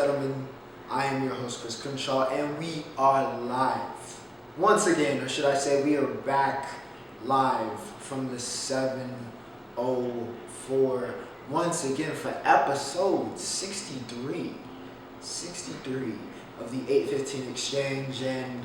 gentlemen, I am your host, Chris Crenshaw, and we are live. Once again, or should I say, we are back live from the 704 once again for episode 63 of the 815 Exchange. And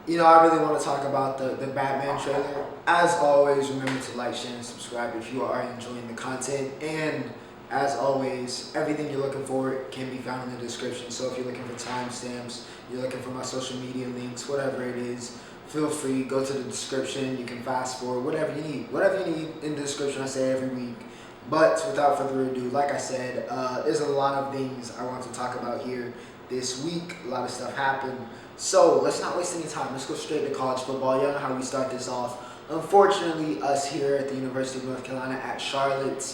I really want to talk about the Batman trailer. As always, remember to like, share, and subscribe if you are enjoying the content. And as always, everything you're looking for can be found in the description. So if you're looking for timestamps, you're looking for my social media links, whatever it is, feel free, go to the description. You can fast forward, whatever you need. Whatever you need in the description, I say every week. But without further ado, like I said, there's a lot of things I want to talk about here this week. A lot of stuff happened. So let's not waste any time. Let's go straight to college football. You know how we start this off. Unfortunately, us here at the University of North Carolina at Charlotte,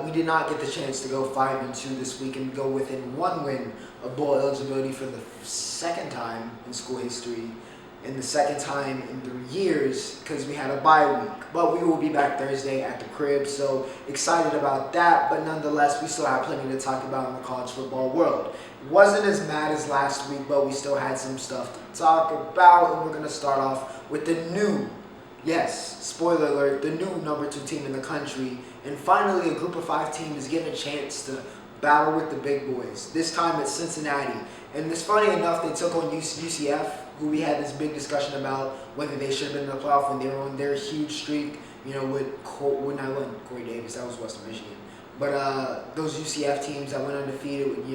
we did not get the chance to go 5-2 this week and go within one win of bowl eligibility for the second time in school history, and the second time in 3 years because we had a bye week. But we will be back Thursday at the crib, so excited about that. But nonetheless, we still have plenty to talk about in the college football world. Wasn't as mad as last week, but we still had some stuff to talk about, and we're going to start off with the new, yes, spoiler alert, the new number 2 team in the country. And finally, a group of 5 team is given a chance to battle with the big boys. This time it's Cincinnati. And it's funny enough, they took on UCF, who we had this big discussion about whether they should have been in the playoff when they were on their huge streak, with Corey Davis, that was Western Michigan. But those UCF teams that went undefeated with,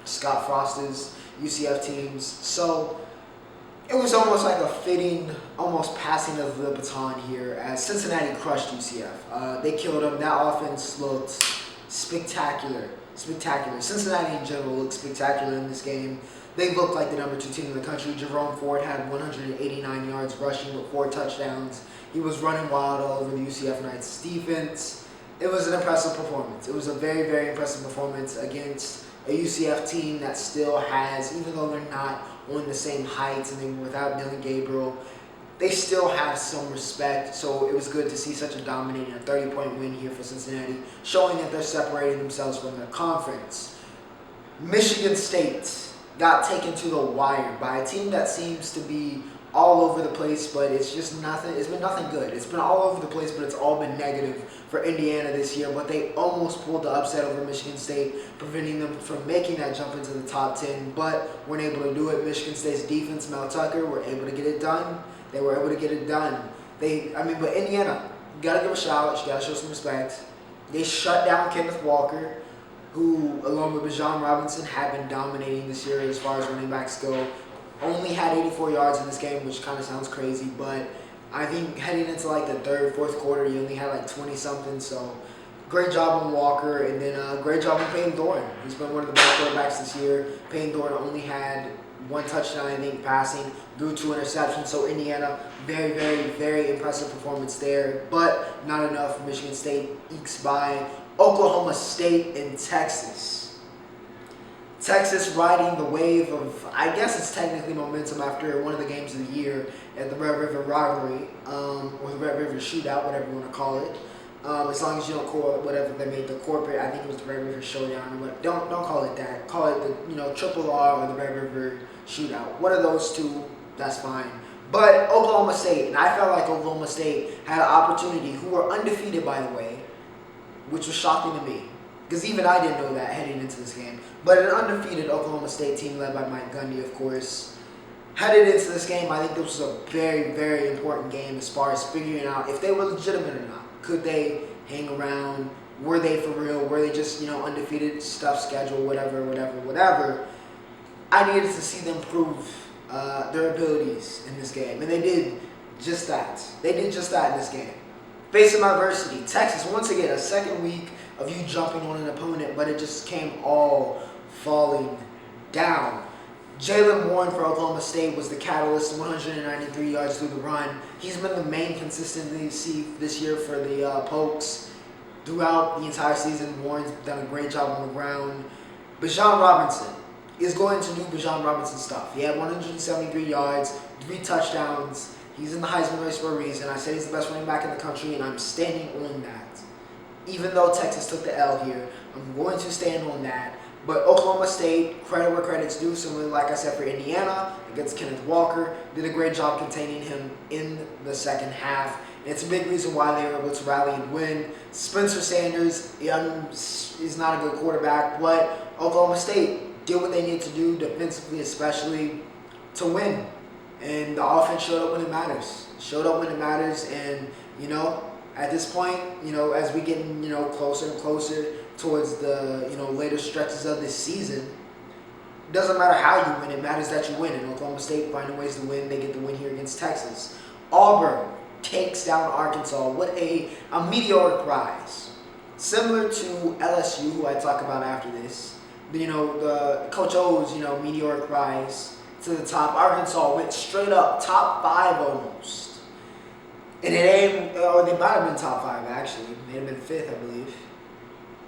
Scott Frost's UCF teams. So it was almost like a fitting, almost passing of the baton here as Cincinnati crushed UCF. They killed them. That offense looked spectacular. Cincinnati in general looked spectacular in this game. They looked like the number 2 team in the country. Jerome Ford had 189 yards rushing with 4 touchdowns. He was running wild all over the UCF Knights defense. It was an impressive performance. It was a very, very impressive performance against a UCF team that still has, even though they're not on the same heights and they were without Dylan Gabriel, they still have some respect. So it was good to see such a dominating 30-point win here for Cincinnati, showing that they're separating themselves from their conference. Michigan State got taken to the wire by a team that seems to be all over the place, but it's just nothing. It's been nothing good. It's been all over the place, but it's all been negative for Indiana this year. But they almost pulled the upset over Michigan State, preventing them from making that jump into the top 10, but weren't able to do it. Michigan State's defense, Mel Tucker, were able to get it done. They were able to get it done. But Indiana, you got to give a shout out. You got to show some respect. They shut down Kenneth Walker, who, along with Bijan Robinson, have been dominating this year as far as running backs go. Only had 84 yards in this game, which kind of sounds crazy, but I think heading into like the third, fourth quarter, you only had like 20-something. So great job on Walker, and then great job on Payne Thorne. He's been one of the best quarterbacks this year. Payne Thorne only had 1 touchdown, I think, passing, threw 2 interceptions. So Indiana, very, very, very impressive performance there, but not enough. Michigan State ekes by Oklahoma State and Texas. Texas riding the wave of, I guess it's technically momentum after one of the games of the year at the Red River rivalry, or the Red River shootout, whatever you want to call it. As long as you don't call it whatever they made the corporate, I think it was the Red River Showdown. But don't call it that. Call it the Triple R or the Red River Shootout. One of those two, that's fine. But Oklahoma State, and I felt like Oklahoma State had an opportunity, who were undefeated, by the way, which was shocking to me, because even I didn't know that heading into this game. But an undefeated Oklahoma State team led by Mike Gundy, of course, headed into this game. I think this was a very, very important game as far as figuring out if they were legitimate or not. Could they hang around? Were they for real? Were they just, undefeated, stuff schedule, whatever? I needed to see them prove their abilities in this game, and they did just that. They did just that in this game. Facing adversity, Texas, once again, a second week of you jumping on an opponent, but it just came all falling down. Jaylen Warren for Oklahoma State was the catalyst, 193 yards through the run. He's been the main consistency this year for the Pokes. Throughout the entire season, Warren's done a great job on the ground. Bijan Robinson is going to do Bijan Robinson stuff. He had 173 yards, 3 touchdowns. He's in the Heisman race for a reason. I said he's the best running back in the country, and I'm standing on that. even though Texas took the L here. I'm going to stand on that. But Oklahoma State, credit where credit's due, similarly like I said for Indiana, against Kenneth Walker, did a great job containing him in the second half. And it's a big reason why they were able to rally and win. Spencer Sanders is not a good quarterback, but Oklahoma State did what they needed to do defensively, especially to win. And the offense showed up when it matters. And, at this point, as we get, closer and closer towards the, later stretches of this season, it doesn't matter how you win. It matters that you win. And Oklahoma State finding ways to win. They get the win here against Texas. Auburn takes down Arkansas. What a meteoric rise. Similar to LSU, who I talk about after this. The Coach O's, meteoric rise to the top. Arkansas went straight up, top 5 almost. And they might have been top 5 actually. They may have been 5th, I believe.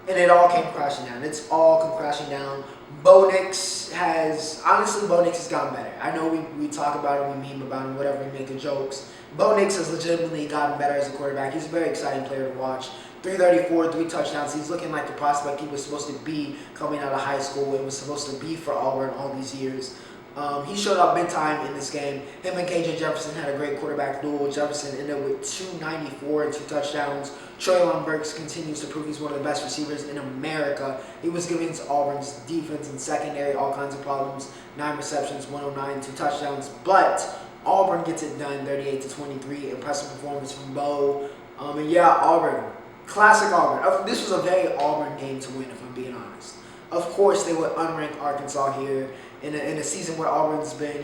And it all came crashing down. It's all come crashing down. Bo Nix has gotten better. I know we talk about him, we meme about him, whatever, we make jokes. Bo Nix has legitimately gotten better as a quarterback. He's a very exciting player to watch. 334, 3 touchdowns. He's looking like the prospect he was supposed to be coming out of high school. It was supposed to be for Auburn all these years. He showed up big time in this game. Him and KJ Jefferson had a great quarterback duel. Jefferson ended up with 294 and 2 touchdowns. Treylon Burks continues to prove he's one of the best receivers in America. He was giving Auburn's defense and secondary all kinds of problems. 9 receptions, 109, 2 touchdowns. But Auburn gets it done, 38-23. Impressive performance from Bo. Auburn. Classic Auburn. This was a very Auburn game to win, if I'm being honest. Of course, they would unrank Arkansas here in a season where Auburn's been,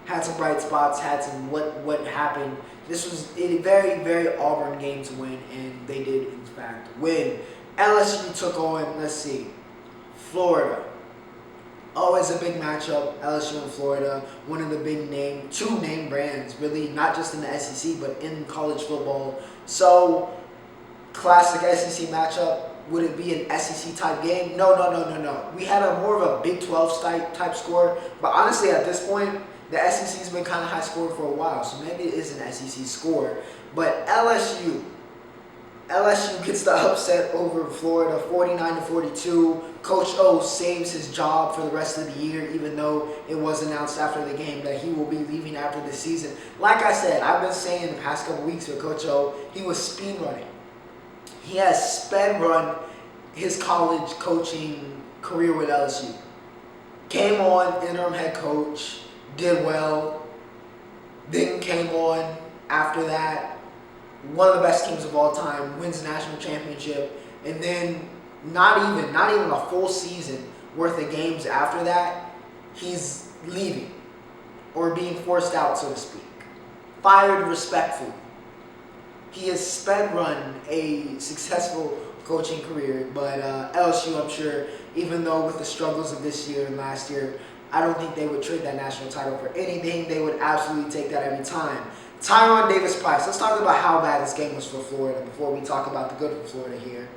had some bright spots, had some what happened. This was a very, very Auburn game to win, and they did, in fact, win. LSU took on, Florida. Always a big matchup, LSU and Florida. One of the two name brands, really, not just in the SEC, but in college football. So, classic SEC matchup. Would it be an SEC type game? No. We had more of a Big 12 type score, but honestly, at this point, the SEC's been kind of high scoring for a while, so maybe it is an SEC score. But LSU gets the upset over Florida, 49-42. Coach O saves his job for the rest of the year, even though it was announced after the game that he will be leaving after the season. Like I said, I've been saying the past couple weeks with Coach O, he was speed running. He has sped run his college coaching career with LSU. Came on, interim head coach, did well. Then came on after that, one of the best teams of all time, wins the national championship, and then not even a full season worth of games after that, he's leaving or being forced out, so to speak. Fired respectfully. He has sped run a successful coaching career, but LSU, I'm sure, even though with the struggles of this year and last year, I don't think they would trade that national title for anything. They would absolutely take that every time. Tyron Davis-Price. Let's talk about how bad this game was for Florida before we talk about the good for Florida here.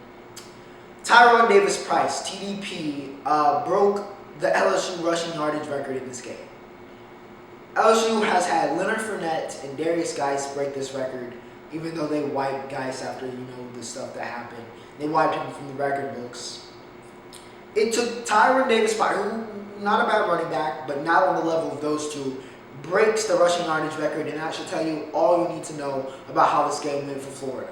Tyron Davis-Price, TDP, broke the LSU rushing yardage record in this game. LSU has had Leonard Fournette and Darius Geis break this record, even though they wiped Geis after, the stuff that happened. They wiped him from the record books. It took Tyron Davis-Price, who not a bad running back, but not on the level of those two, breaks the rushing yardage record, and that should tell you all you need to know about how this game went for Florida.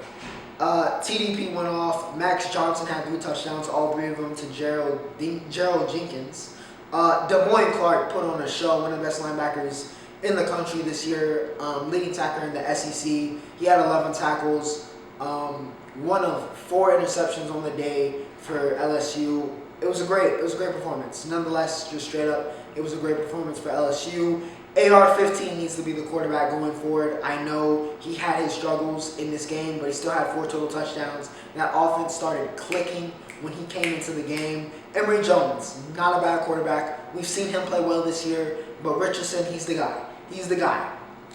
TDP went off. Max Johnson had 3 touchdowns, all 3 of them to Gerald Jenkins. DeMoyne Clark put on a show, one of the best linebackers in the country this year, leading tackler in the SEC. He had 11 tackles, one of 4 interceptions on the day for LSU. It was a great performance. Nonetheless, just straight up, it was a great performance for LSU. AR-15 needs to be the quarterback going forward. I know he had his struggles in this game, but he still had 4 total touchdowns. That offense started clicking when he came into the game. Emory Jones, not a bad quarterback. We've seen him play well this year, but Richardson, he's the guy. He's the guy.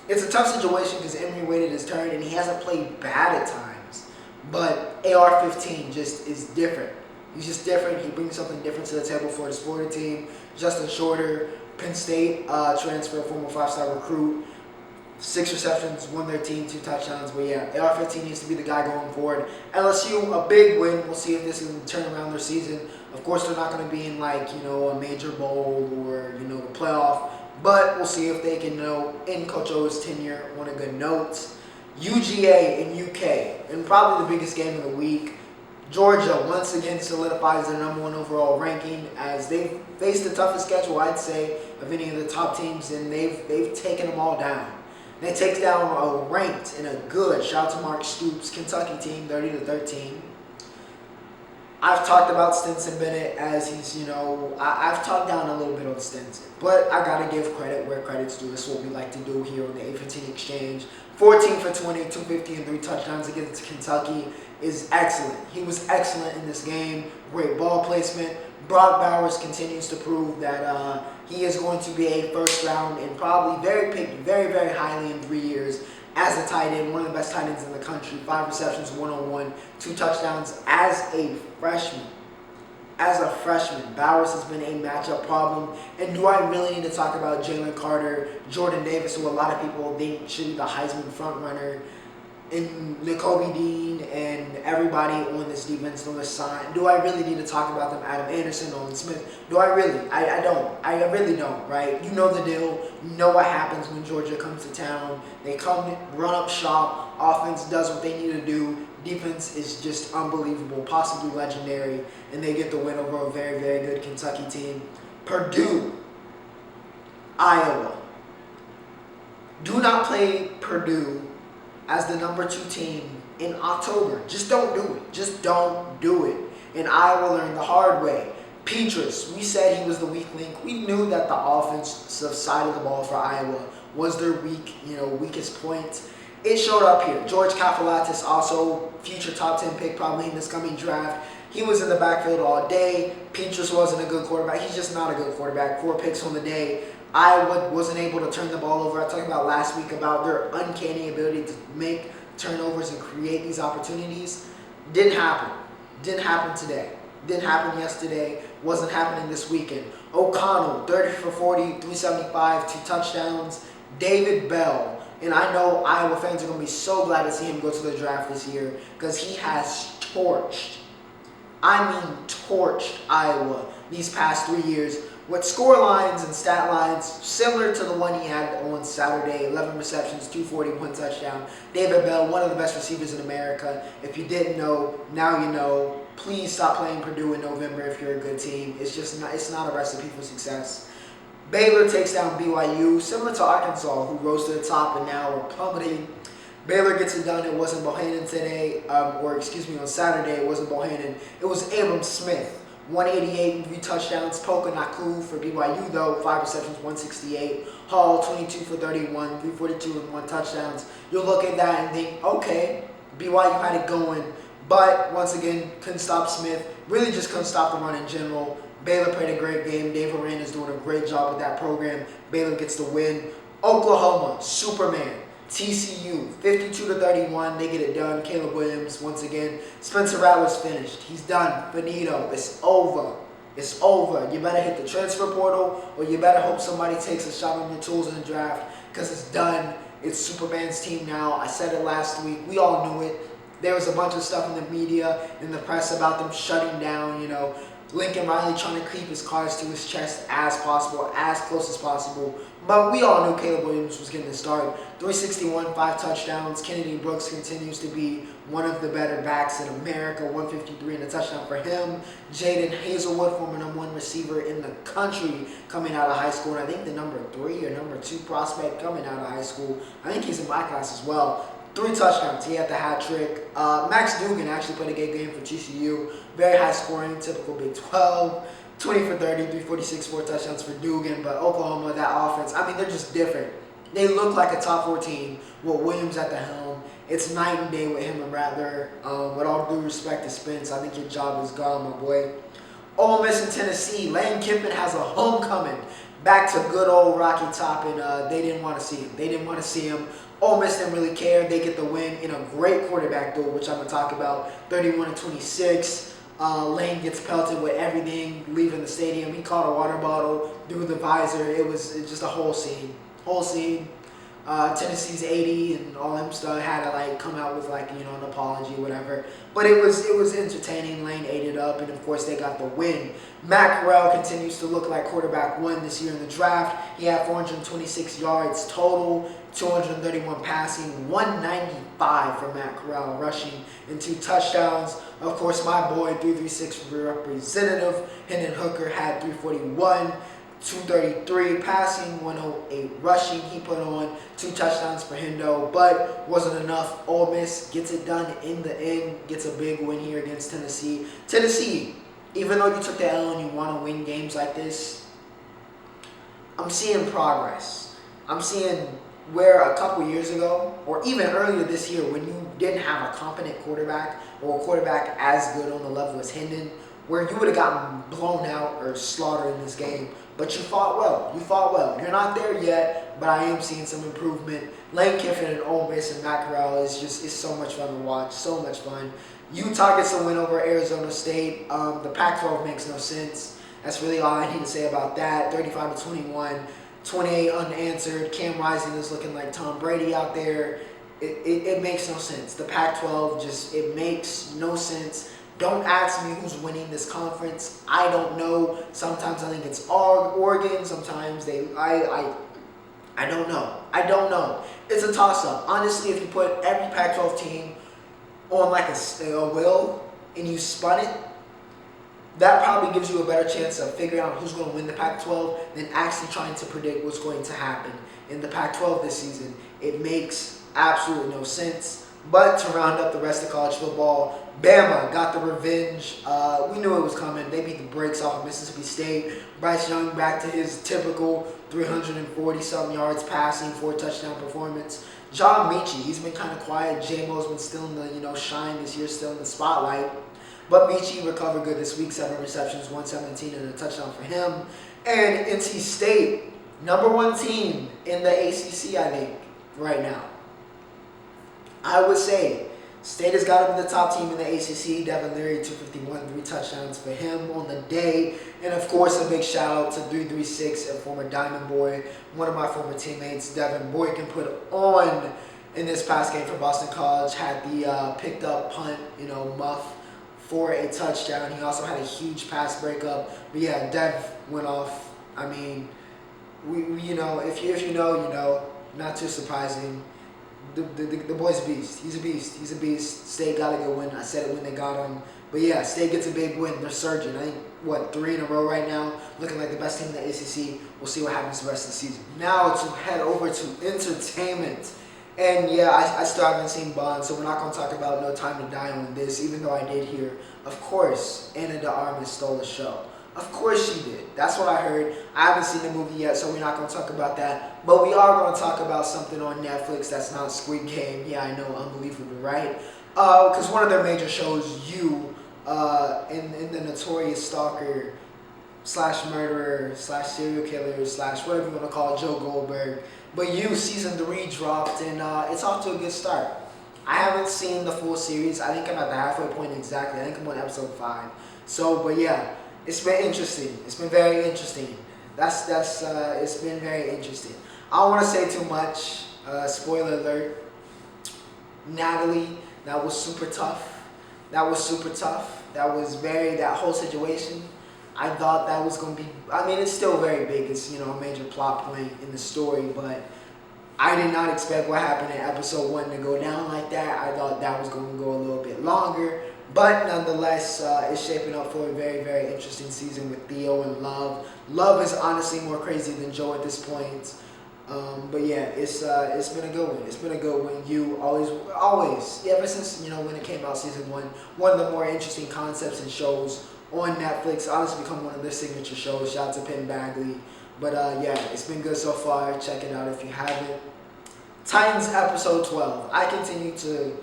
It's a tough situation because Emory waited his turn, and he hasn't played bad at times. But AR-15 just is different. He's just different. He brings something different to the table for his Florida team. Justin Shorter, Penn State transfer, former 5-star recruit. 6 receptions, 113, 2 touchdowns. But yeah, AR-15 needs to be the guy going forward. LSU, a big win. We'll see if this can turn around their season. Of course, they're not going to be in a major bowl or, the playoff. But we'll see if they can, end Coach O's tenure on a good note. UGA and UK, and probably the biggest game of the week. Georgia once again solidifies their number 1 overall ranking as they've faced the toughest schedule, I'd say, of any of the top teams, and they've taken them all down. They take down a ranked and a good, shout out to Mark Stoops, Kentucky team, 30-13. I've talked about Stinson Bennett as he's, I've talked down a little bit on Stinson, but I got to give credit where credit's due. That's what we like to do here on the A15 Exchange. 14 for 20, 250 and 3 touchdowns against Kentucky is excellent. He was excellent in this game. Great ball placement. Brock Bowers continues to prove that he is going to be a first round and probably picked very, very highly in 3 years as a tight end, one of the best tight ends in the country. 5 receptions, 101, 2 touchdowns as a freshman. As a freshman, Bowers has been a matchup problem. And do I really need to talk about Jalen Carter, Jordan Davis, who a lot of people think should be the Heisman frontrunner, and N'Kobe Dean and everybody on this defense on this side? Do I really need to talk about them? Adam Anderson, Nolan Smith? Do I really? I don't. I really don't, right? You know the deal. You know what happens when Georgia comes to town. They come, run up shop. Offense does what they need to do. Defense is just unbelievable, possibly legendary, and they get the win over a very, very good Kentucky team. Purdue, Iowa. Do not play Purdue as the number 2 team in October. Just don't do it. Just don't do it. And Iowa learned the hard way. Petrus, we said he was the weak link. We knew that the offensive side of the ball for Iowa was their weakest point. It showed up here. George Kafalatis, also future top 10 pick probably in this coming draft. He was in the backfield all day. Petrus wasn't a good quarterback. He's just not a good quarterback. 4 picks on the day. Iowa wasn't able to turn the ball over. I talked about last week about their uncanny ability to make turnovers and create these opportunities. Didn't happen. Didn't happen today. Didn't happen yesterday. Wasn't happening this weekend. O'Connell, 30 for 40, 375, 2 touchdowns. David Bell. And I know Iowa fans are going to be so glad to see him go to the draft this year because he has torched Iowa these past 3 years with score lines and stat lines similar to the one he had on Saturday. 11 receptions, 240, 1 touchdown. David Bell, one of the best receivers in America. If you didn't know, now you know. Please stop playing Purdue in November if you're a good team. It's not a recipe for success. Baylor takes down BYU, similar to Arkansas, who rose to the top and now are plummeting. Baylor gets it done. It wasn't Bohannon today, on Saturday. It wasn't Bohannon. It was Abram Smith. 188 and 3 touchdowns. Poka Naku for BYU, though. 5 receptions, 168. Hall, 22 for 31, 342 and 1 touchdowns. You'll look at that and think, okay, BYU had it going. But, once again, couldn't stop Smith. Really just couldn't stop the run in general. Baylor played a great game. Dave Aranda is doing a great job with that program. Baylor gets the win. Oklahoma, Superman. TCU, 52-31. They get it done. Caleb Williams, once again. Spencer Rattler's finished. He's done. Finito. It's over. It's over. You better hit the transfer portal, or you better hope somebody takes a shot on your tools in the draft, because it's done. It's Superman's team now. I said it last week. We all knew it. There was a bunch of stuff in the media, in the press about them shutting down, Lincoln Riley trying to creep his cards to his chest as possible, as close as possible. But we all knew Caleb Williams was getting the start. 361, 5 touchdowns. Kennedy Brooks continues to be one of the better backs in America. 153 and a touchdown for him. Jaden Hazelwood, former number 1 receiver in the country, coming out of high school. And I think the number 3 or number 2 prospect coming out of high school. I think he's in my class as well. 3 touchdowns. He had the hat trick. Max Dugan actually played a good game for TCU. Very high scoring, typical Big 12. 20 for 30, 346, 4 touchdowns for Dugan. But Oklahoma, that offense, they're just different. They look like a top 4 team with Williams at the helm. It's night and day with him and Rattler. With all due respect to Spence, I think your job is gone, my boy. Ole Miss and Tennessee. Lane Kiffin has a homecoming back to good old Rocky Top, and they didn't want to see him. Ole Miss didn't really care. They get the win in a great quarterback duel, which I'm going to talk about. 31-26. Lane gets pelted with everything leaving the stadium. He caught a water bottle through the visor. It was just a whole scene. Tennessee's 80 and all them stuff had to like come out with like, an apology or whatever. But it was entertaining. Lane ate it up, and of course they got the win. Matt Corral continues to look like quarterback one this year in the draft. He had 426 yards total, 231 passing, 195 for Matt Corral rushing, and 2 touchdowns. Of course, my boy 336 representative Hendon Hooker had 341. 233 passing, 108 rushing. He put on 2 touchdowns for Hendo, but wasn't enough. Ole Miss gets it done in the end, gets a big win here against Tennessee. Tennessee, even though you took the L and you want to win games like this, I'm seeing progress. I'm seeing where a couple years ago, or even earlier this year, when you didn't have a competent quarterback or a quarterback as good on the level as Hendon, where you would have gotten blown out or slaughtered in this game. But you fought well. You're not there yet, but I am seeing some improvement. Lane Kiffin and Ole Miss and Matt Corral is so much fun to watch. So much fun. Utah gets a win over Arizona State. The Pac-12 makes no sense. That's really all I need to say about that. 35-21, 28 unanswered. Cam Rising is looking like Tom Brady out there. It makes no sense. The Pac-12 it makes no sense. Don't ask me who's winning this conference. I don't know. Sometimes I think it's Oregon. Sometimes I don't know. I don't know. It's a toss-up. Honestly, if you put every Pac-12 team on like a wheel and you spun it, that probably gives you a better chance of figuring out who's going to win the Pac-12 than actually trying to predict what's going to happen in the Pac-12 this season. It makes absolutely no sense. But to round up the rest of college football, Bama got the revenge. We knew it was coming. They beat the brakes off of Mississippi State. Bryce Young back to his typical 340-something yards passing, 4 touchdown performance. John Mechie, he's been kind of quiet. J-Mo's been still in the shine this year, still in the spotlight. But Mechie recovered good this week, 7 receptions, 117, and a touchdown for him. And NC State, number 1 team in the ACC, I think, right now. I would say State has got to be the top team in the ACC. Devin Leary, 251, 3 touchdowns for him on the day. And, of course, a big shout-out to 336, a former Diamond Boy, one of my former teammates. Devin Boykin put on in this past game for Boston College, had the picked-up punt, muff for a touchdown. He also had a huge pass breakup. But, yeah, Dev went off. I mean, if you know, not too surprising. The boy's a beast. He's a beast. He's a beast. State got a good win. I said it when they got him. But yeah, State gets a big win. They're surging. I think, 3 in a row right now. Looking like the best team in the ACC. We'll see what happens the rest of the season. Now to head over to entertainment. And yeah, I still haven't seen Bond, so we're not going to talk about No Time to Die on this, even though I did hear, of course, Anna de Armas stole the show. Of course she did. That's what I heard. I haven't seen the movie yet, so we're not going to talk about that. But we are going to talk about something on Netflix that's not Squid Game. Yeah, I know, unbelievable, right? Because one of their major shows, You, in the notorious stalker / murderer / serial killer / whatever you want to call it, Joe Goldberg. But You, season 3 dropped, and it's off to a good start. I haven't seen the full series. I think I'm at the halfway point exactly. I think I'm on episode 5. So, but yeah. It's been interesting. It's been very interesting. It's been very interesting. I don't want to say too much. Spoiler alert. Natalie, that was super tough. That whole situation. I thought that was going to be, it's still very big. It's, a major plot point in the story, but I did not expect what happened in episode 1 to go down like that. I thought that was going to go a little bit longer. But nonetheless, it's shaping up for a very, very interesting season with Theo and Love. Love is honestly more crazy than Joe at this point. But yeah, it's been a good one. It's been a good one. You always, ever since, when it came out season 1, one of the more interesting concepts and shows on Netflix. Honestly become one of their signature shows. Shout out to Penn Bagley. But yeah, it's been good so far. Check it out if you haven't. Titans episode 12. I continue to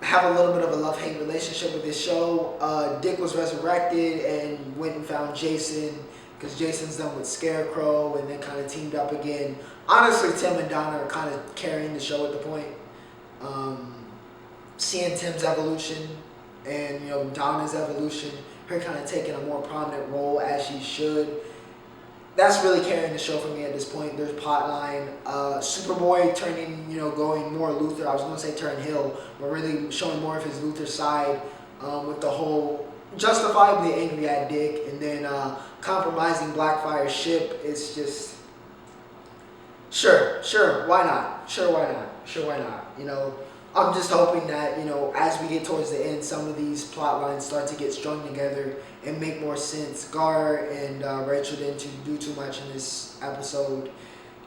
have a little bit of a love-hate relationship with this show. Dick was resurrected and went and found Jason because Jason's done with Scarecrow and then kind of teamed up again. Honestly, Tim and Donna are kind of carrying the show at the point. Seeing Tim's evolution and Donna's evolution, her kind of taking a more prominent role as she should. that's really carrying the show for me at this point. There's Plotline, Superboy turning, going more Luther. I was going to say turn heel, but really showing more of his Luther side with the whole justifiably angry at Dick, and then compromising Blackfire's ship. It's just, sure, why not? Sure, why not? I'm just hoping that, as we get towards the end, some of these plot lines start to get strung together and make more sense. Gar and Rachel didn't do too much in this episode.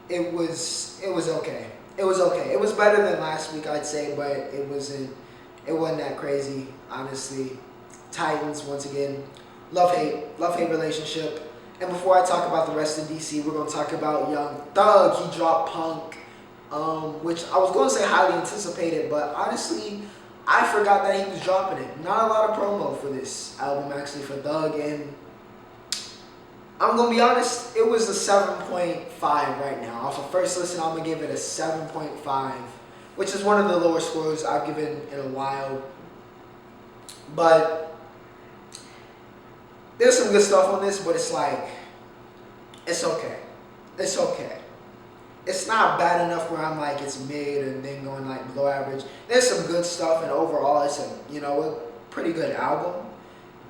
It was okay. It was okay. It was better than last week, I'd say, but it wasn't that crazy, honestly. Titans, once again, love-hate relationship. And before I talk about the rest of DC, we're going to talk about Young Thug. He dropped Punk. Which I was going to say highly anticipated, but honestly, I forgot that he was dropping it. Not a lot of promo for this album, actually, for Thug, and I'm going to be honest, it was a 7.5 right now. Off of first listen, I'm going to give it a 7.5, which is one of the lower scores I've given in a while. But there's some good stuff on this, but it's like, it's okay. It's okay. It's not bad enough where I'm like it's mid and then going like below average. There's some good stuff, and overall it's a pretty good album,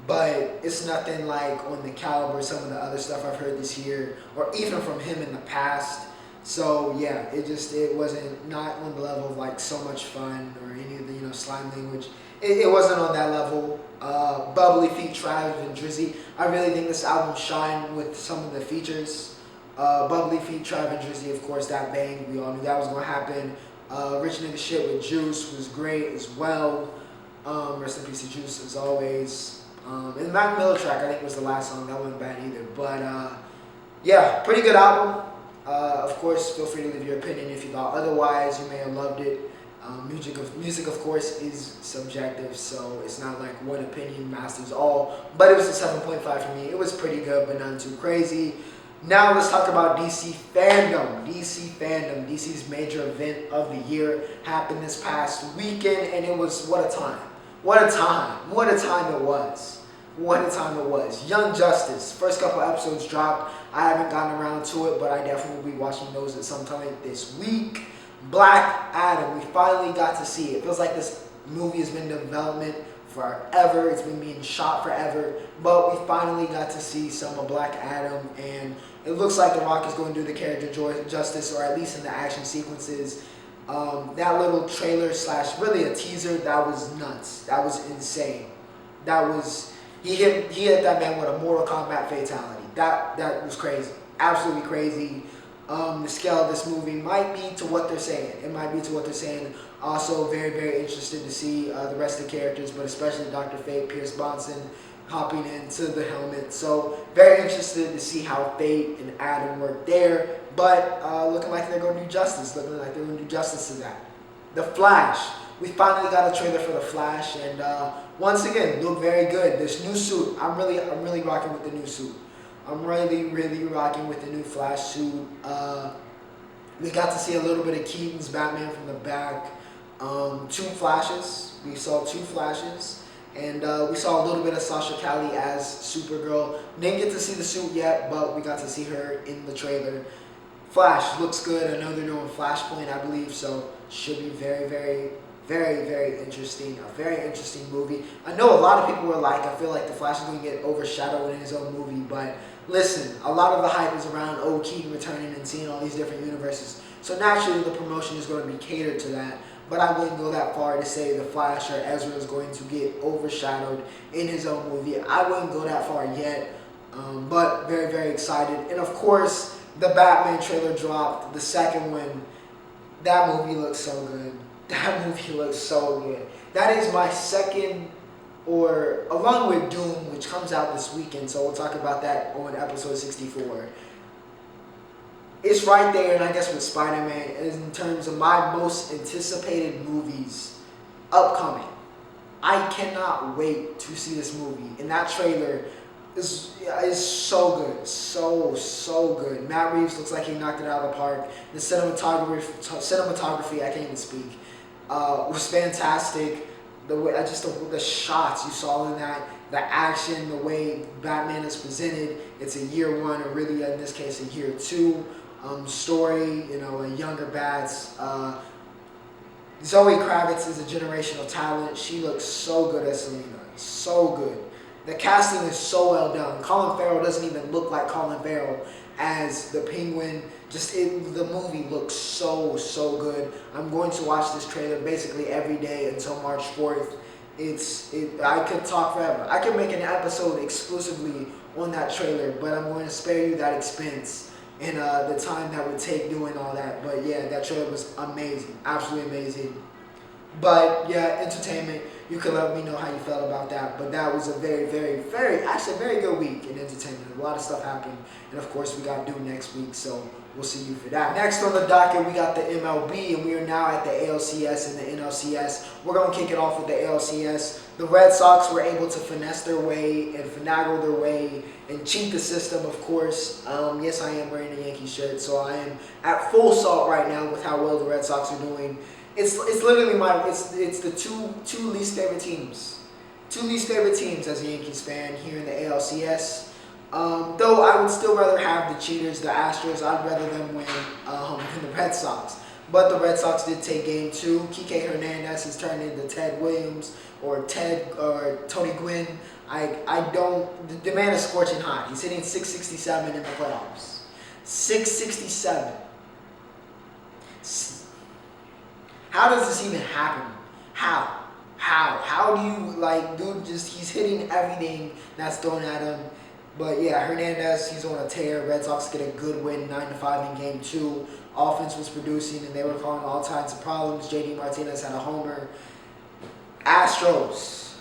but it's nothing like on the caliber of some of the other stuff I've heard this year or even from him in the past. So yeah, it wasn't not on the level of like So Much Fun or any of the slime language. It wasn't on that level. Bubbly feat Trav and Drizzy. I really think this album shined with some of the features. Bubbly feat Trav and Drizzy, of course, that bang, we all knew that was going to happen. Rich Nigga Shit with Juice was great as well. Rest in peace to Juice as always. And the Mac Miller track, I think, was the last song. That wasn't bad either. But yeah, pretty good album. Of course, feel free to leave your opinion if you thought otherwise. You may have loved it. Music, of course, is subjective, so it's not like one opinion masters all. But it was a 7.5 for me. It was pretty good, but none too crazy. Now let's talk about DC Fandome. DC's major event of the year happened this past weekend, and it was what a time it was. Young Justice, first couple episodes dropped. I haven't gotten around to it, but I definitely will be watching those at some time this week. Black Adam, we finally got to see it. Feels like this movie has been in development forever. It's been being shot forever, but we finally got to see some of Black Adam, and it looks like The Rock is going to do the character justice, or at least in the action sequences. That little trailer / really a teaser, that was nuts. That was insane. He hit that man with a Mortal Kombat fatality. That was crazy. Absolutely crazy. The scale of this movie might be to what they're saying. It might be to what they're saying. Also, very, very interested to see the rest of the characters, but especially Dr. Fate, Pierce Bronson, hopping into the helmet. So, very interested to see how Fate and Adam work there. But looking like they're going to do justice. Looking like they're going to do justice to that. The Flash. We finally got a trailer for The Flash, and once again, looked very good. This new suit. I'm really rocking with the new suit. I'm really rocking with the new Flash suit. We got to see a little bit of Keaton's Batman from the back. Two Flashes. We saw two Flashes. And we saw a little bit of Sasha Calle as Supergirl. Didn't get to see the suit yet, but we got to see her in the trailer. Flash looks good. I know they're doing Flashpoint, I believe, so should be very, very, very, very interesting. A very interesting movie. I know a lot of people were like, I feel like The Flash is going to get overshadowed in his own movie, but listen, a lot of the hype is around Keaton returning and seeing all these different universes. So naturally, the promotion is going to be catered to that. But I wouldn't go that far to say The Flash or Ezra is going to get overshadowed in his own movie. I wouldn't go that far yet, but very, very excited. And of course, the Batman trailer dropped, the second one. That movie looks so good. That is my second, or along with Doom, which comes out this weekend, so we'll talk about that on episode 64. It's right there, and I guess with Spider-Man, in terms of my most anticipated movies upcoming. I cannot wait to see this movie, and that trailer is so good, so good. Matt Reeves looks like he knocked it out of the park. The cinematography, I can't even speak, was fantastic. the shots you saw in that, the action, the way Batman is presented. It's a year one, or really in this case a year two story. You know, a younger Bats. Zoe Kravitz is a generational talent. She looks so good as Selena, so good. The casting is so well done. Colin Farrell doesn't even look like Colin Farrell as the Penguin. The movie looks so good. I'm going to watch this trailer basically every day until March 4th. I could talk forever. I could make an episode exclusively on that trailer, but I'm going to spare you that expense and the time that would take doing all that. But yeah, that trailer was amazing, absolutely amazing. But yeah, entertainment. You can let me know how you felt about that. But that was a very good week in entertainment. A lot of stuff happened. And of course, we got due next week, so we'll see you for that. Next on the docket, we got the MLB, and we are now at the ALCS and the NLCS. We're going to kick it off with the ALCS. The Red Sox were able to finesse their way and finagle their way and cheat the system, of course. Yes, I am wearing a Yankees shirt, so I am at full salt right now with how well the Red Sox are doing. It's literally it's the two least favorite teams. Two least favorite teams as a Yankees fan here in the ALCS. Though I would still rather have the cheaters, the Astros. I'd rather them win than the Red Sox. But the Red Sox did take game 2. Kike Hernandez has turned into Ted Williams or Tony Gwynn. The man is scorching hot. He's hitting .667 in the playoffs. .667. How does this even happen? How do you, dude, he's hitting everything that's thrown at him. But yeah, Hernandez, he's on a tear. Red Sox get a good win, 9-5 in game 2. Offense was producing, and they were causing all kinds of problems. JD Martinez had a homer. Astros,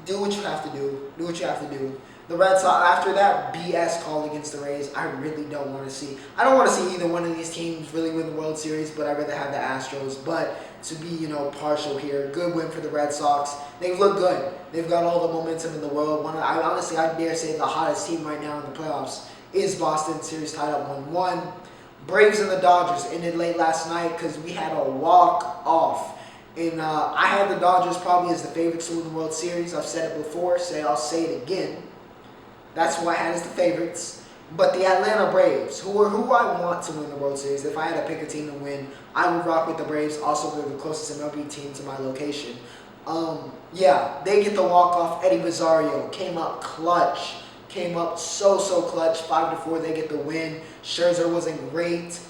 do what you have to do. Do what you have to do. The Red Sox, after that BS call against the Rays, I really don't want to see. I don't want to see either one of these teams really win the World Series, but I'd rather have the Astros. But to be, partial here, good win for the Red Sox. They've looked good. They've got all the momentum in the world. I dare say the hottest team right now in the playoffs is Boston. Series tied up 1-1. Braves and the Dodgers ended late last night because we had a walk-off. And I had the Dodgers probably as the favorites to win the World Series. I've said it before, I'll say it again. That's who I had as the favorites. But the Atlanta Braves, who I want to win the World Series, if I had to pick a team to win, I would rock with the Braves. Also, they're the closest MLB team to my location. Yeah, they get the walk-off. Eddie Rosario came up clutch. Came up so clutch. 5-4, they get the win. Scherzer wasn't great.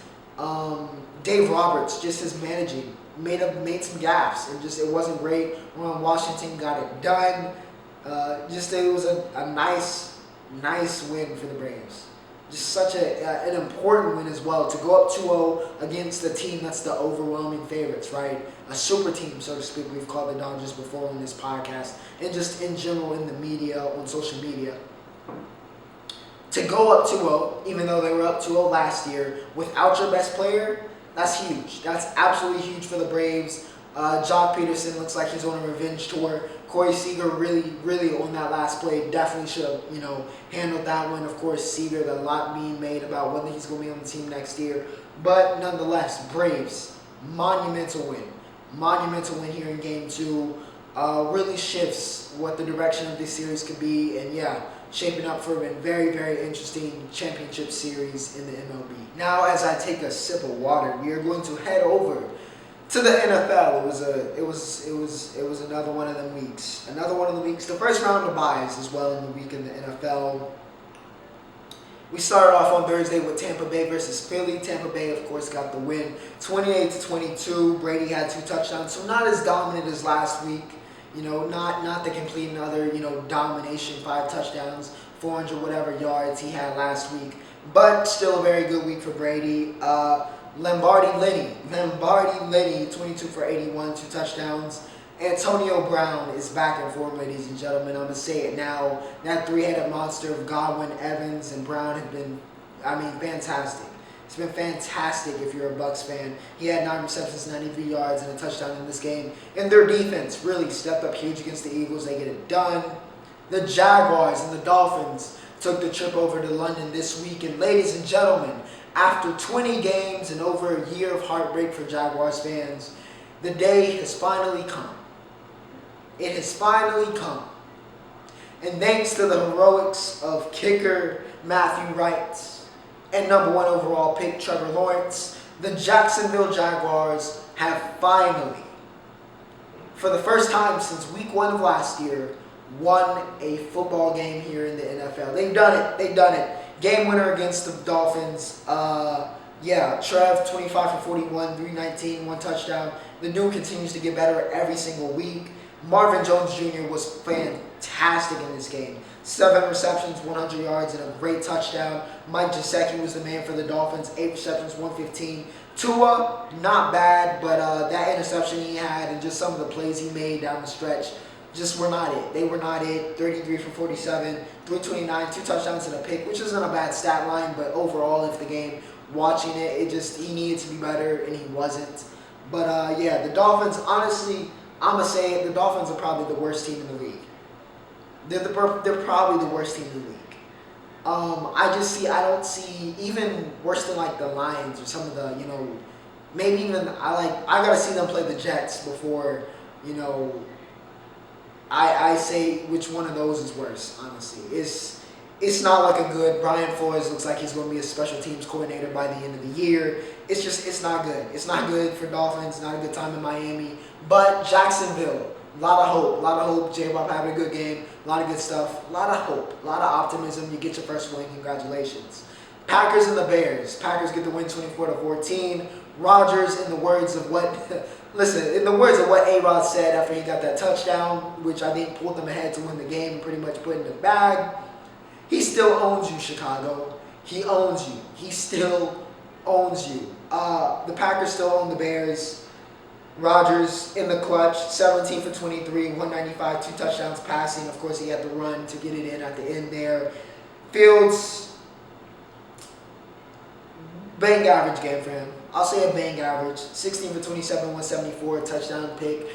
Dave Roberts, just his managing, made some gaffes. It wasn't great. Ron Washington got it done. It was a nice win for the Braves. Just such an important win as well, to go up 2-0 against a team that's the overwhelming favorites, right? A super team, so to speak. We've called the Dodgers before on this podcast, and just in general in the media, on social media. To go up 2-0, even though they were up 2-0 last year, without your best player, that's huge. That's absolutely huge for the Braves. Jock Peterson looks like he's on a revenge tour. Corey Seager really on that last play definitely should have, handled that one. Of course, Seager, a lot being made about whether he's going to be on the team next year. But nonetheless, Braves, monumental win. Monumental win here in Game 2. Really shifts what the direction of this series could be. And yeah, shaping up for a very interesting championship series in the MLB. Now, as I take a sip of water, we are going to head over to the NFL. It was another one of them weeks. Another one of the weeks. The first round of buys as well in the week in the NFL. We started off on Thursday with Tampa Bay versus Philly. Tampa Bay, of course, got the win, 28-22. Brady had 2 touchdowns, so not as dominant as last week. Not the complete and utter, domination, 5 touchdowns, 400 whatever yards he had last week. But still a very good week for Brady. Lombardi Lenny, 22 for 81, 2 touchdowns. Antonio Brown is back in form, ladies and gentlemen. I'm going to say it now. That 3-headed monster of Godwin, Evans, and Brown have been, fantastic. It's been fantastic if you're a Bucs fan. He had 9 receptions, 93 yards, and a touchdown in this game. And their defense really stepped up huge against the Eagles. They get it done. The Jaguars and the Dolphins took the trip over to London this week. And ladies and gentlemen, after 20 games and over a year of heartbreak for Jaguars fans, the day has finally come. It has finally come. And thanks to the heroics of kicker Matthew Wright and number 1 overall pick Trevor Lawrence, the Jacksonville Jaguars have finally, for the first time since week 1 of last year, won a football game here in the NFL. They've done it. Game winner against the Dolphins. Trev, 25 for 41, 319, 1 touchdown. The dude continues to get better every single week. Marvin Jones Jr. was fantastic in this game. 7 receptions, 100 yards, and a great touchdown. Mike Gesicki was the man for the Dolphins. 8 receptions, 115. Tua, not bad, but that interception he had and just some of the plays he made down the stretch just were not it. They were not it. 33 for 47, 329, 2 touchdowns and a pick, which isn't a bad stat line, but overall, if the game, watching it, he needed to be better, and he wasn't. But, the Dolphins, honestly, I'm going to say it, the Dolphins are probably the worst team in the league. They're probably the worst team in the league. I don't see, even worse than, like, the Lions or some of the, maybe even, I got to see them play the Jets before, I say which one of those is worse, honestly. It's not like a good, Brian Flores looks like he's going to be a special teams coordinator by the end of the year. It's not good. It's not good for Dolphins, not a good time in Miami. But Jacksonville, a lot of hope. J-Bob having a good game, a lot of good stuff, a lot of hope, a lot of optimism. You get your first win, congratulations. Packers and the Bears. Packers get the win 24-14. Rodgers, in the words of what A-Rod said after he got that touchdown, which I think pulled them ahead to win the game and pretty much put in the bag. He still owns you, Chicago. He owns you. He still owns you. The Packers still own the Bears. Rodgers in the clutch, 17 for 23, 195, 2 touchdowns passing. Of course, he had the run to get it in at the end there. Fields, bang average game for him. I'll say a bang average. 16 for 27, 174, touchdown pick.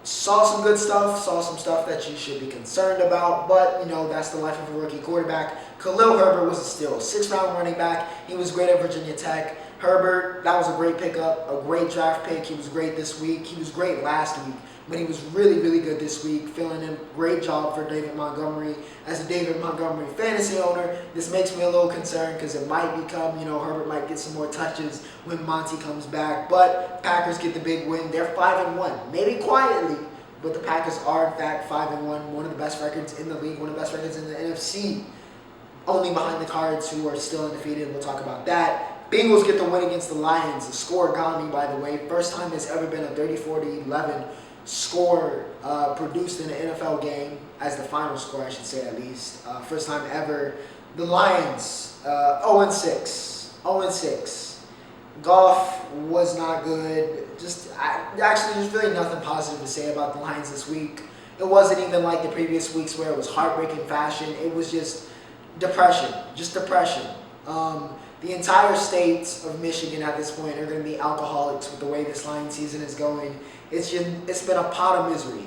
Saw some good stuff, saw some stuff that you should be concerned about, but, that's the life of a rookie quarterback. Khalil Herbert was a steal. 6th-round running back. He was great at Virginia Tech. Herbert, that was a great pickup, a great draft pick. He was great this week. He was great last week, but he was really, really good this week, filling in. Great job for David Montgomery. As a David Montgomery fantasy owner, this makes me a little concerned because it might become, Herbert might get some more touches when Monty comes back. But Packers get the big win. They're 5-1, maybe quietly, but the Packers are, in fact, 5-1, one of the best records in the league, one of the best records in the NFC, only behind the Cards, who are still undefeated. We'll talk about that. Bengals get the win against the Lions. The score got me, by the way. First time there's ever been a 34-11 score produced in an NFL game, as the final score, I should say, at least. First time ever. The Lions, 0-6. 0-6. Goff was not good. There's really nothing positive to say about the Lions this week. It wasn't even like the previous weeks where it was heartbreaking fashion. It was just depression. The entire state of Michigan at this point are going to be alcoholics with the way this Lions season is going. It's been a pot of misery,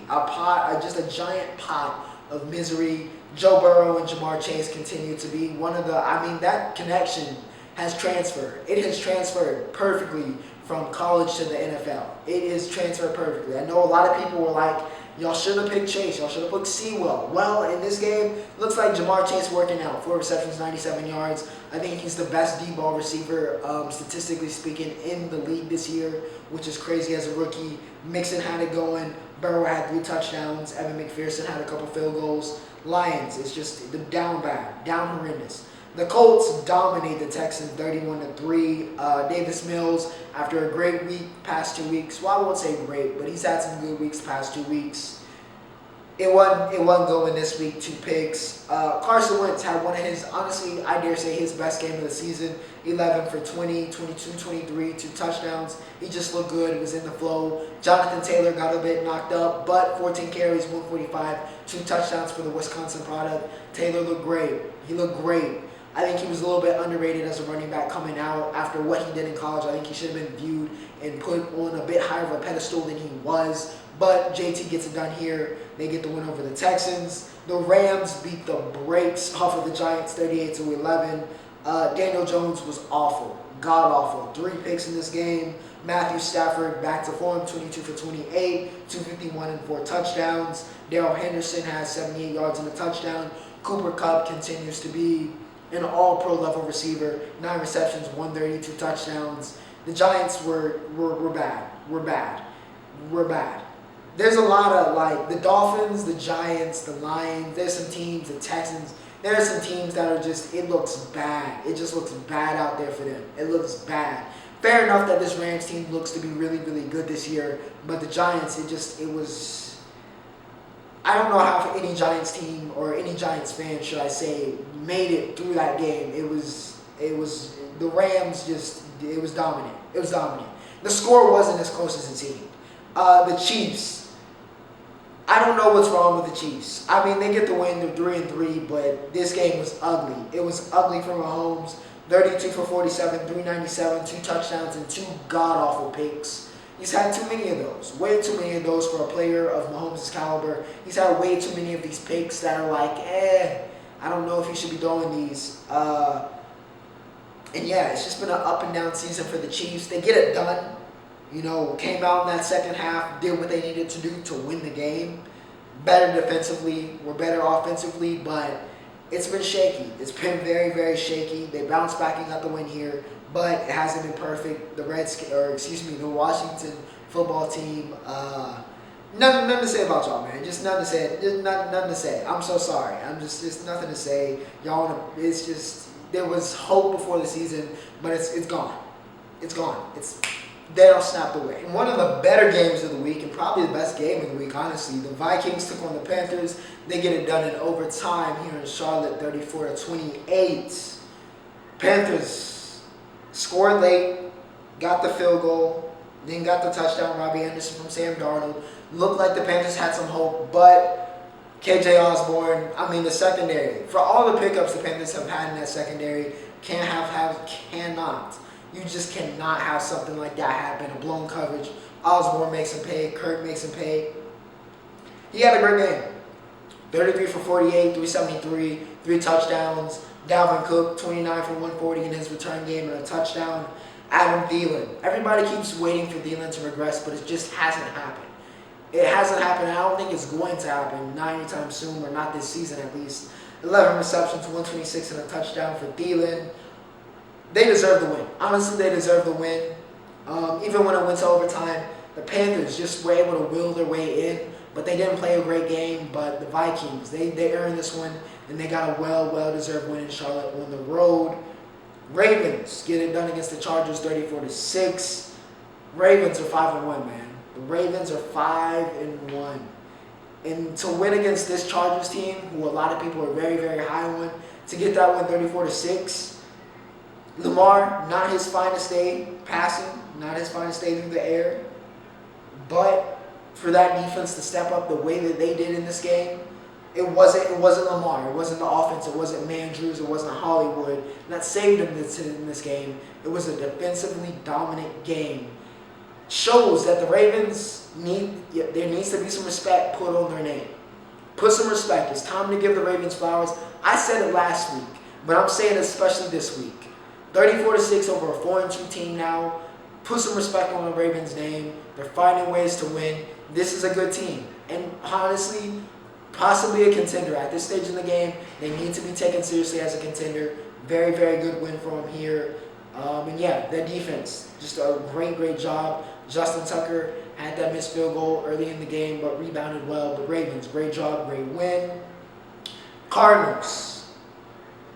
just a giant pot of misery. Joe Burrow and Jamar Chase continue to be that connection has transferred. It has transferred perfectly from college to the NFL. It is transferred perfectly. I know a lot of people were like, y'all should have picked Chase. Y'all should have picked Sewell. Well, in this game, looks like Jamar Chase working out. 4 receptions, 97 yards. I think he's the best deep ball receiver, statistically speaking, in the league this year, which is crazy as a rookie. Mixon had it going. Burrow had 3 touchdowns. Evan McPherson had a couple field goals. Lions, it's just the down bad, down horrendous. The Colts dominate the Texans 31-3. Davis Mills, after a great week past 2 weeks, well, I won't say great, but he's had some good weeks the past 2 weeks. It wasn't going this week, 2 picks. Carson Wentz had one of his, honestly, I dare say his best game of the season. 11 for 20, 22, 23, 2 touchdowns. He just looked good. He was in the flow. Jonathan Taylor got a bit knocked up, but 14 carries, 145, 2 touchdowns for the Wisconsin product. Taylor looked great. He looked great. I think he was a little bit underrated as a running back coming out after what he did in college. I think he should have been viewed and put on a bit higher of a pedestal than he was. But JT gets it done here. They get the win over the Texans. The Rams beat the brakes off of the Giants 38-11. Daniel Jones was awful. god-awful. 3 picks in this game. Matthew Stafford back to form, 22 for 28, 251 and 4 touchdowns. Darrell Henderson has 78 yards and a touchdown. Cooper Kupp continues to be an all-pro level receiver, 9 receptions, 132 touchdowns. The Giants were bad. We're bad. There's a lot of, like, the Dolphins, the Giants, the Lions, there's some teams, the Texans, there are some teams that are just, it looks bad. It just looks bad out there for them. It looks bad. Fair enough that this Rams team looks to be really, really good this year, but the Giants, it was, I don't know how any Giants team or any Giants fan, should I say, made it through that game. It was, the Rams just, it was dominant. It was dominant. The score wasn't as close as it seemed. The Chiefs, I don't know what's wrong with the Chiefs. I mean, they get the win, they're 3-3, but this game was ugly. It was ugly for Mahomes. 32 for 47, 397, 2 touchdowns, and 2 god-awful picks. He's had too many of those. Way too many of those for a player of Mahomes' caliber. He's had way too many of these picks that are like, I don't know if he should be throwing these. And yeah, it's just been an up and down season for the Chiefs. They get it done. You know, came out in that second half, did what they needed to do to win the game. Better defensively, were better offensively, but it's been shaky. It's been very, very shaky. They bounced back and got the win here, but it hasn't been perfect. The Washington football team, nothing to say about y'all, man. Just nothing to say. Just nothing to say. I'm so sorry. I'm just nothing to say. Y'all, it's just, there was hope before the season, but it's gone. It's gone. They all snapped away. And one of the better games of the week, and probably the best game of the week, honestly, the Vikings took on the Panthers. They get it done in overtime here in Charlotte, 34-28. Panthers scored late, got the field goal, then got the touchdown, Robbie Anderson from Sam Darnold. Looked like the Panthers had some hope, but KJ Osborne, the secondary, for all the pickups the Panthers have had in that secondary, you just cannot have something like that happen. A blown coverage. Osborne makes him pay. Kirk makes him pay. He had a great game. 33 for 48, 373, 3 touchdowns. Dalvin Cook, 29 for 140 in his return game and a touchdown. Adam Thielen. Everybody keeps waiting for Thielen to regress, but it just hasn't happened. It hasn't happened, and I don't think it's going to happen not anytime soon, or not this season at least. 11 receptions, 126 and a touchdown for Thielen. They deserve the win. Honestly, they deserve the win. Even when it went to overtime, the Panthers just were able to will their way in, but they didn't play a great game. But the Vikings, they earned this one, and they got a well-deserved win in Charlotte on the road. Ravens get it done against the Chargers, 34-6. Ravens are 5-1, man. The Ravens are 5-1. And to win against this Chargers team, who a lot of people are very, very high on, to get that win 34-6, Lamar, not his finest day passing, not his finest day through the air, but for that defense to step up the way that they did in this game, it wasn't Lamar, it wasn't the offense, it wasn't Mandrews, it wasn't Hollywood that saved him in this game. It was a defensively dominant game. Shows that the Ravens there needs to be some respect put on their name. Put some respect. It's time to give the Ravens flowers. I said it last week, but I'm saying it especially this week. 34-6 over a 4-2 team now. Put some respect on the Ravens' name. They're finding ways to win. This is a good team. And honestly, possibly a contender. At this stage in the game, they need to be taken seriously as a contender. Very, very good win for them here. And yeah, their defense, just a great job. Justin Tucker had that missed field goal early in the game, but rebounded well. The Ravens, great job, great win. Cardinals.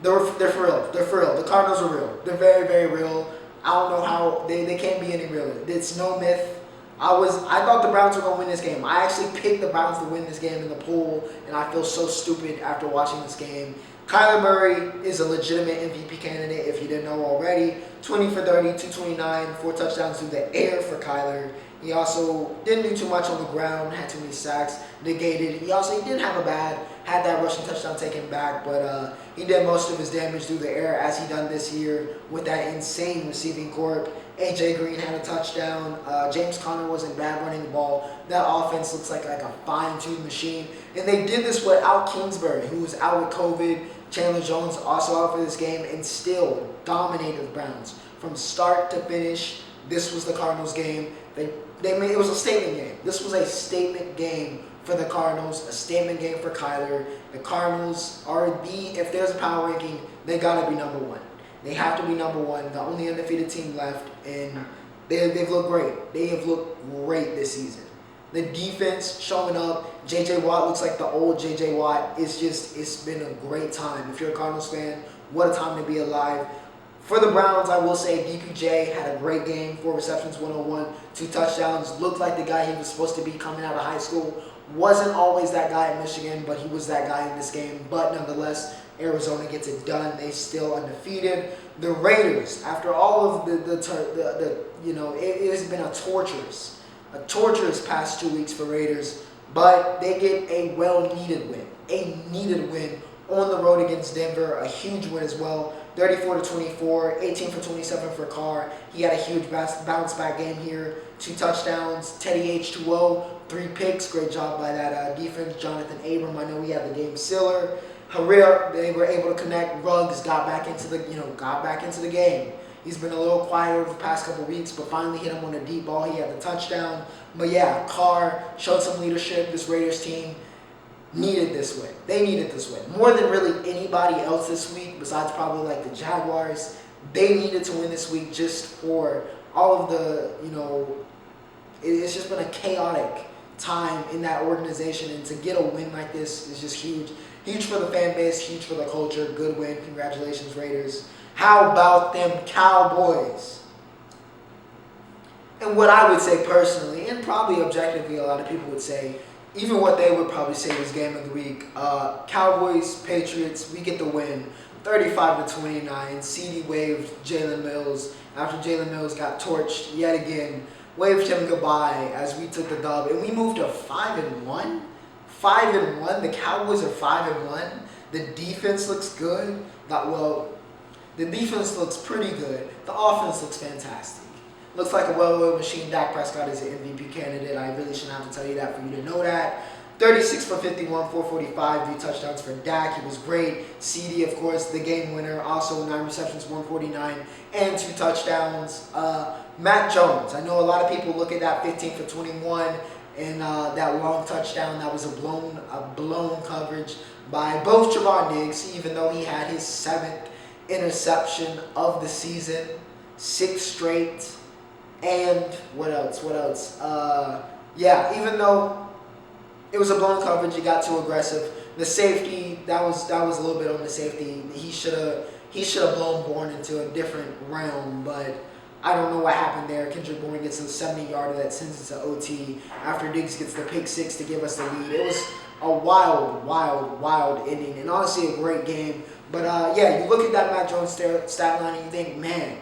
They're for real. They're for real. The Cardinals are real. They're very, very real. I don't know how they can't be any realer. It's no myth. I thought the Browns were going to win this game. I actually picked the Browns to win this game in the pool, and I feel so stupid after watching this game. Kyler Murray is a legitimate MVP candidate, if you didn't know already. 20 for 30, 229, 4 touchdowns through the air for Kyler. He also didn't do too much on the ground, had too many sacks, negated. He didn't have had that rushing touchdown taken back, but he did most of his damage through the air as he done this year with that insane receiving corps. A.J. Green had a touchdown. James Conner wasn't bad running the ball. That offense looks like a fine-tuned machine. And they did this without Kingsbury, who was out with COVID. Chandler Jones also out for this game and still dominated the Browns. From start to finish, this was the Cardinals game. It was a statement game. This was a statement game for the Cardinals, a statement game for Kyler. The Cardinals if there's a power ranking, they got to be number one. They have to be number one, the only undefeated team left, and they've looked great. They have looked great this season. The defense showing up. J.J. Watt looks like the old J.J. Watt. It's been a great time. If you're a Cardinals fan, what a time to be alive. For the Browns, I will say DPJ had a great game, 4 receptions, 101, 2 touchdowns. Looked like the guy he was supposed to be coming out of high school. Wasn't always that guy at Michigan, but he was that guy in this game. But nonetheless, Arizona gets it done. They still undefeated. The Raiders, after all of it has been a torturous past 2 weeks for Raiders, but they get a well-needed win. A needed win on the road against Denver, a huge win as well. 34-24, 18 for 27 for Carr. He had a huge bounce back game here. 2 touchdowns, Teddy H2O, 3 picks. Great job by that defense. Jonathan Abram, I know he had the game sealer. Herrera, they were able to connect. Ruggs got back into the game. He's been a little quiet over the past couple weeks, but finally hit him on a deep ball. He had the touchdown. But yeah, Carr showed some leadership. This Raiders team needed this win. They needed this win. More than really anybody else this week, besides probably like the Jaguars. They needed to win this week just for all of the, it's just been a chaotic time in that organization. And to get a win like this is just huge. Huge for the fan base, huge for the culture. Good win. Congratulations, Raiders. How about them Cowboys? And what I would say personally, and probably objectively a lot of people would say, even what they would probably say was game of the week, Cowboys, Patriots, we get the win. 35-29. CD waved Jalen Mills after Jalen Mills got torched yet again. Waved him goodbye as we took the dub. And we moved to 5-1. 5-1. The Cowboys are 5-1. The defense looks good. The defense looks pretty good. The offense looks fantastic. Looks like a well-oiled machine. Dak Prescott is an MVP candidate. I really shouldn't have to tell you that for you to know that. 36 for 51, 445, 3 touchdowns for Dak. He was great. CD, of course, the game winner. Also 9 receptions, 149, and 2 touchdowns. Mac Jones. I know a lot of people look at that 15 for 21 and that long touchdown. That was a blown coverage by both Trevon Diggs, even though he had his 7th interception of the season, 6 straight. And what else? Even though it was a blown coverage, he got too aggressive. The safety, that was a little bit on the safety. He should have blown Bourne into a different realm, but I don't know what happened there. Kendrick Bourne gets a 70-yarder that sends it to OT after Diggs gets the pick 6 to give us the lead. It was a wild ending, and honestly a great game. But you look at that Mac Jones stat line and you think, man,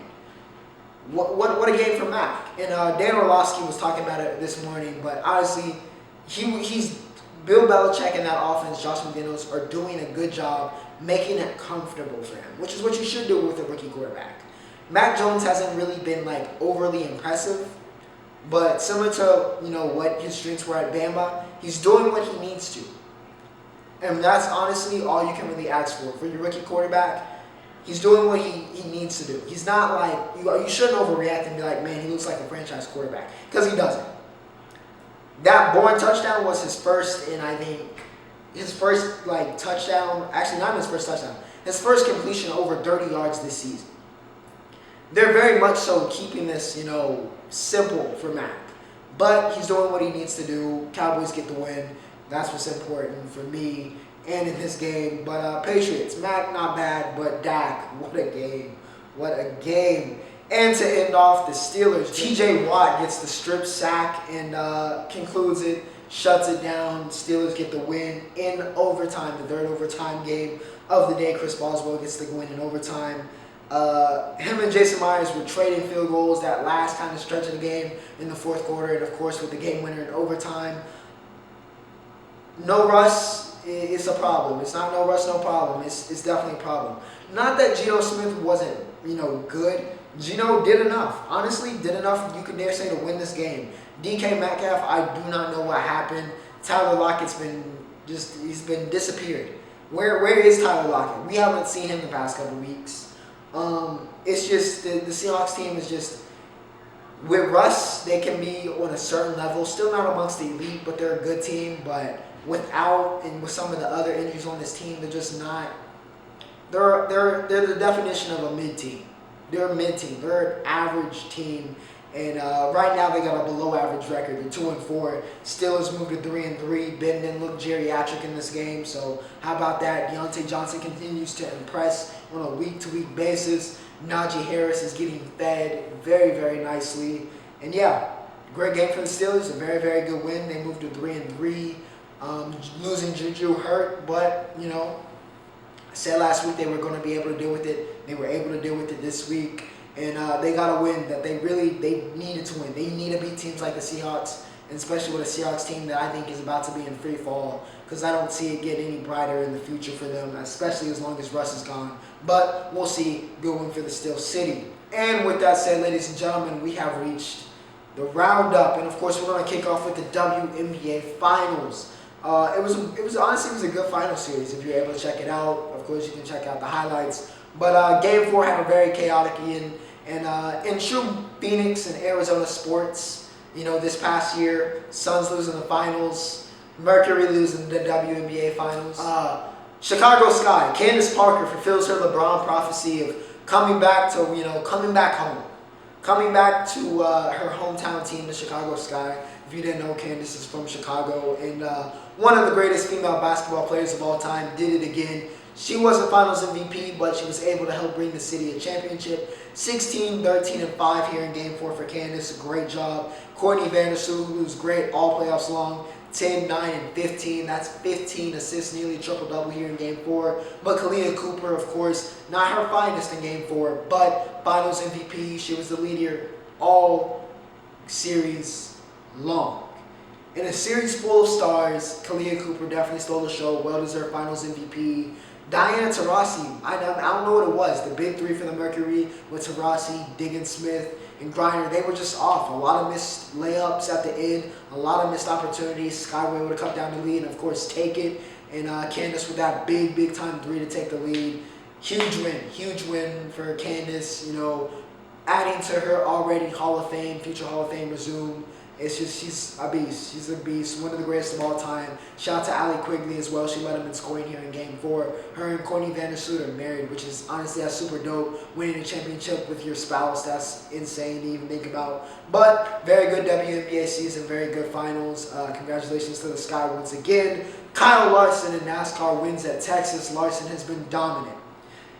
what a game for Mac. And Dan Orlovsky was talking about it this morning, but honestly, he's Bill Belichick and that offense, Josh McDaniels, are doing a good job making it comfortable for him, which is what you should do with a rookie quarterback. Mac Jones hasn't really been overly impressive, but similar to what his strengths were at Bama, he's doing what he needs to. And that's honestly all you can really ask for your rookie quarterback. He's doing what he needs to do. He's not you shouldn't overreact and be like, man, he looks like a franchise quarterback, because he doesn't. That Bourne touchdown was his first, and I think his first touchdown, actually not his first touchdown, his first completion over 30 yards this season. They're very much so keeping this, simple for Mac. But he's doing what he needs to do. Cowboys get the win. That's what's important for me and in this game. But Patriots, Mac not bad, but Dak, what a game. What a game. And to end off, the Steelers, T.J. Watt gets the strip sack and concludes it, shuts it down. Steelers get the win in overtime, the 3rd overtime game of the day. Chris Boswell gets the win in overtime. Him and Jason Myers were trading field goals that last kind of stretch of the game in the 4th quarter, and of course with the game winner in overtime. No Russ is a problem. It's not no Russ, no problem. It's definitely a problem. Not that Geno Smith wasn't, good. Geno did enough. Honestly, did enough, you could dare say, to win this game. DK Metcalf, I do not know what happened. Tyler Lockett's he's been disappeared. Where is Tyler Lockett? We haven't seen him the past couple weeks. It's just the Seahawks team is just, with Russ, they can be on a certain level, still not amongst the elite, but they're a good team. But without and with some of the other injuries on this team, they're just not. They're the definition of a mid team. They're a mid team. They're an average team. And right now they got a below average record. They're 2-4. Steelers moved to 3-3. Ben didn't look geriatric in this game, so how about that? Deontay Johnson continues to impress on a week-to-week basis. Najee Harris is getting fed very, very nicely. And yeah, great game for the Steelers. A very, very good win. They moved to 3-3. Losing Juju hurt, but you know, I said last week they were going to be able to deal with it. They were able to deal with it this week. And they got a win that they needed to win. They need to beat teams like the Seahawks, and especially with a Seahawks team that I think is about to be in free fall, because I don't see it getting any brighter in the future for them, especially as long as Russ is gone. But we'll see. Good win for the Steel City. And with that said, ladies and gentlemen, we have reached the Roundup, and of course we're going to kick off with the WNBA Finals. It was honestly a good final series. If you're able to check it out, of course you can check out the highlights. But Game 4 had a very chaotic end. And in true Phoenix and Arizona sports, you know, this past year, Suns losing the finals, Mercury losing the WNBA finals. Chicago Sky, Candace Parker fulfills her LeBron prophecy of coming back home, coming back to her hometown team, the Chicago Sky. If you didn't know, Candace is from Chicago, and one of the greatest female basketball players of all time. Did it again. She wasn't Finals MVP, but she was able to help bring the city a championship. 16, 13, and 5 here in Game 4 for Candace. Great job. Courtney Vandersloot, who's great all playoffs long. 10, 9, and 15. That's 15 assists, nearly a triple-double here in Game 4. But Kalia Cooper, of course, not her finest in Game 4, but Finals MVP. She was the leader all series long. In a series full of stars, Kalia Cooper definitely stole the show. Well-deserved Finals MVP. Diana Taurasi, I don't know what it was. The big three for the Mercury with Taurasi, Diggins-Smith, and Griner, they were just off. A lot of missed layups at the end, a lot of missed opportunities. Sky were able to cut down the lead and, of course, take it. And Candace with that big time three to take the lead. Huge win for Candace, you know, adding to her already Hall of Fame, future Hall of Fame resume. It's just, she's a beast. She's a beast. One of the greatest of all time. Shout out to Allie Quigley as well. She led them in scoring here in Game 4. Her and Courtney Vandersloot are married, which is honestly, that's super dope. Winning a championship with your spouse, that's insane to even think about. But very good WNBA season, very good finals. Congratulations to the Sky once again. Kyle Larson in NASCAR wins at Texas. Larson has been dominant.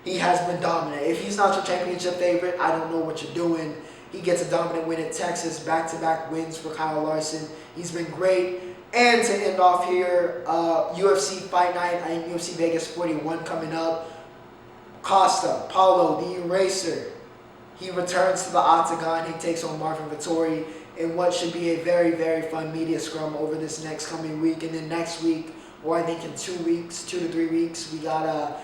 He has been dominant. If he's not your championship favorite, I don't know what you're doing. He gets a dominant win at Texas, back-to-back wins for Kyle Larson. He's been great. And to end off here, UFC Fight Night and UFC Vegas 41 coming up. Costa, Paulo, the Eraser. He returns to the octagon. He takes on Marvin Vettori in what should be a very, very fun media scrum over this next coming week. And then next week, or I think in 2 weeks, 2 to 3 weeks, we got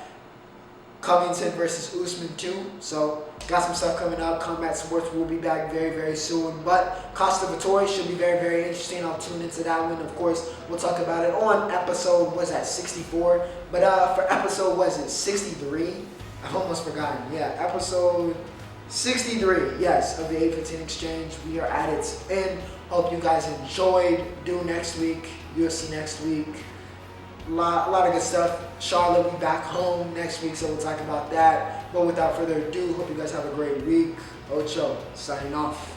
Covington versus Usman 2. So got some stuff coming up. Combat Sports will be back very, very soon. But Costa Vettori should be very, very interesting. I'll tune into that one. Of course, we'll talk about it on episode, 64? But for episode, 63? I almost forgot. Yeah, episode 63, yes, of the 815 Exchange. We are at its end. Hope you guys enjoyed. Due next week. UFC next week. A lot of good stuff. Charlotte will be back home next week, so we'll talk about that. But without further ado, hope you guys have a great week. Ocho, signing off.